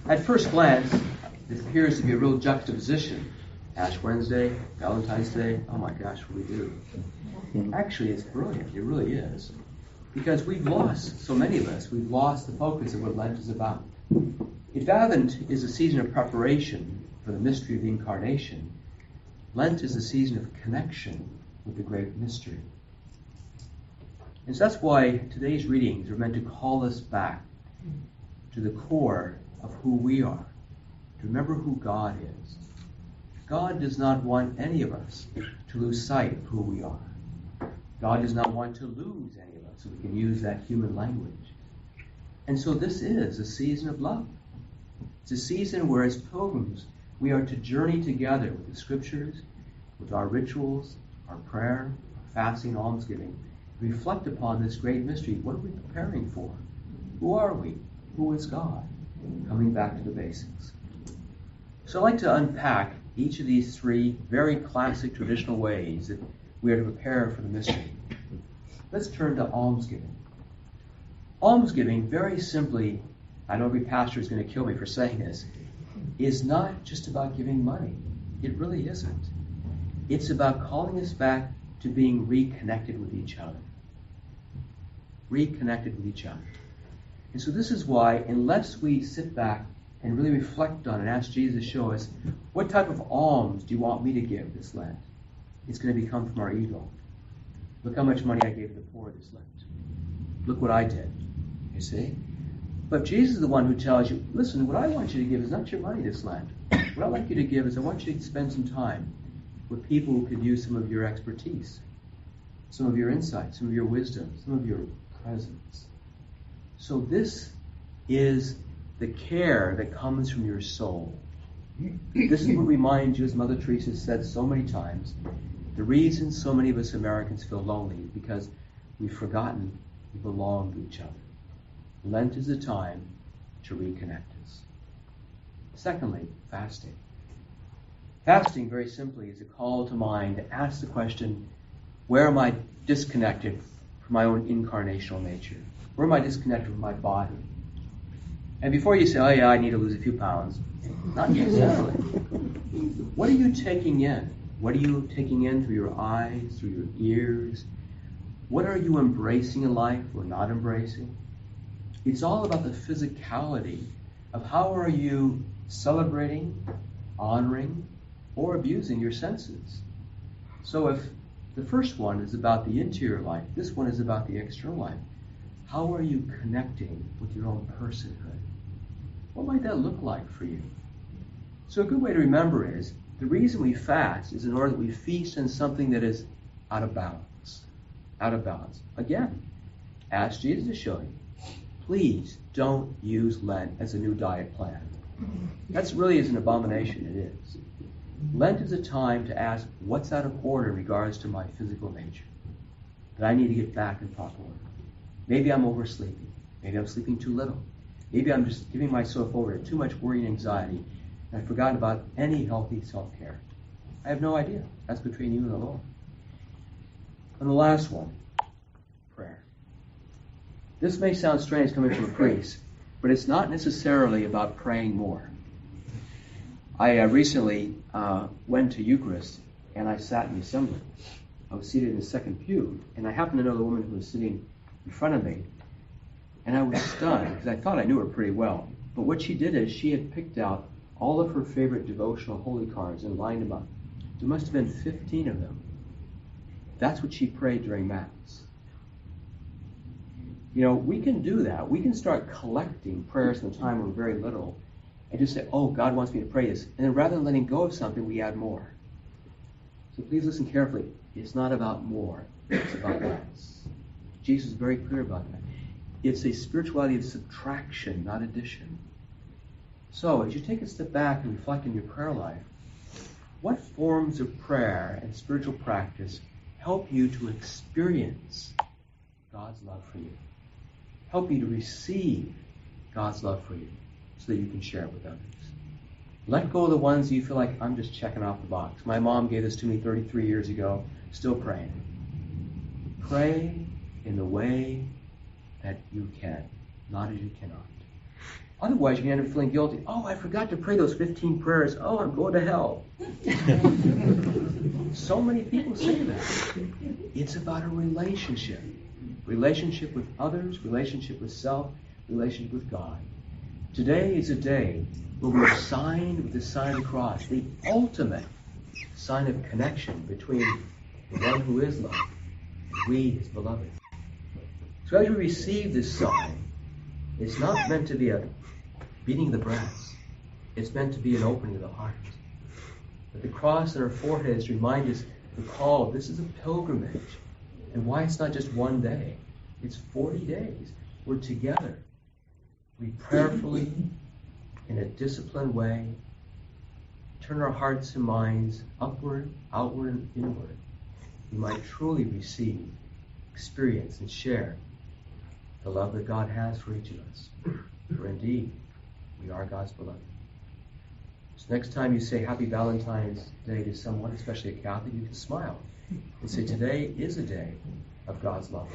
At first glance, it appears to be a real juxtaposition. Ash Wednesday, Valentine's Day, oh my gosh, what do we do? Actually, it's brilliant. It really is. Because we've lost, so many of us, we've lost the focus of what Lent is about. If Advent is a season of preparation for the mystery of the Incarnation, Lent is a season of connection with the great mystery. And so that's why today's readings are meant to call us back to the core of who we are, to remember who God is. God does not want any of us to lose sight of who we are. God does not want to lose any of us, so we can use that human language. And so this is a season of love. It's a season where as pilgrims, we are to journey together with the scriptures, with our rituals, our prayer, our fasting, almsgiving, reflect upon this great mystery. What are we preparing for? Who are we? Who is God? Coming back to the basics. So I'd like to unpack each of these three very classic traditional ways that we are to prepare for the mystery. Let's turn to almsgiving. Almsgiving, very simply, I know every pastor is going to kill me for saying this, is not just about giving money. It really isn't. It's about calling us back to being reconnected with each other. Reconnected with each other. And so this is why, unless we sit back and really reflect on and ask Jesus to show us, what type of alms do you want me to give this Lent? It's going to become from our ego. Look how much money I gave to the poor this Lent. Look what I did. You see? But Jesus is the one who tells you, listen, what I want you to give is not your money this Lent. What I'd like you to give is I want you to spend some time with people who could use some of your expertise, some of your insight, some of your wisdom, some of your presence. So this is the care that comes from your soul. This is what reminds you, as Mother Teresa said so many times, the reason so many of us Americans feel lonely is because we've forgotten we belong to each other. Lent is a time to reconnect us. Secondly, fasting. Fasting, very simply, is a call to mind to ask the question, where am I disconnected from my own incarnational nature? Where am I disconnected from my body? And before you say, oh yeah, I need to lose a few pounds, not necessarily. What are you taking in? What are you taking in through your eyes, through your ears? What are you embracing in life or not embracing? It's all about the physicality of how are you celebrating, honoring, or abusing your senses. So if the first one is about the interior life, this one is about the external life. How are you connecting with your own personhood? What might that look like for you? So a good way to remember is, the reason we fast is in order that we feast on something that is out of balance. Out of balance. Again, ask Jesus to show you. Please don't use Lent as a new diet plan. That really is an abomination, it is. Lent is a time to ask what's out of order in regards to my physical nature, that I need to get back in proper order. Maybe I'm oversleeping. Maybe I'm sleeping too little. Maybe I'm just giving myself over to too much worry and anxiety, and I've forgotten about any healthy self-care. I have no idea. That's between you and the Lord. And the last one, prayer. This may sound strange coming from a priest, but it's not necessarily about praying more. I recently went to Eucharist, and I sat in the assembly. I was seated in the second pew, and I happened to know the woman who was sitting in front of me, and I was stunned, because I thought I knew her pretty well. But what she did is she had picked out all of her favorite devotional holy cards and lined them up. There must have been 15 of them. That's what she prayed during Mass. You know, we can do that. We can start collecting prayers in the time when we're very little and just say, oh, God wants me to pray this. And then rather than letting go of something, we add more. So please listen carefully. It's not about more. It's about less. Jesus is very clear about that. It's a spirituality of subtraction, not addition. So as you take a step back and reflect on your prayer life, what forms of prayer and spiritual practice help you to experience God's love for you? Help you to receive God's love for you so that you can share it with others. Let go of the ones you feel like, I'm just checking off the box. My mom gave this to me 33 years ago, still praying. Pray in the way that you can. not as you cannot. Otherwise, you can end up feeling guilty. Oh, I forgot to pray those 15 prayers. Oh, I'm going to hell. So many people say that. It's about a relationship. Relationship with others, relationship with self, relationship with God. Today is a day where we are signed with the sign of the cross, the ultimate sign of connection between the one who is love and we, his beloved. So as we receive this sign, it's not meant to be a beating of the breast. It's meant to be an opening of the heart. But the cross on our foreheads remind us the call. This is a pilgrimage. And why it's not just one day. It's 40 days. We're together. We prayerfully, in a disciplined way, turn our hearts and minds upward, outward, and inward. We might truly receive, experience, and share the love that God has for each of us. For indeed, we are God's beloved. So next time you say Happy Valentine's Day to someone, especially a Catholic, you can smile and say, today is a day of God's love.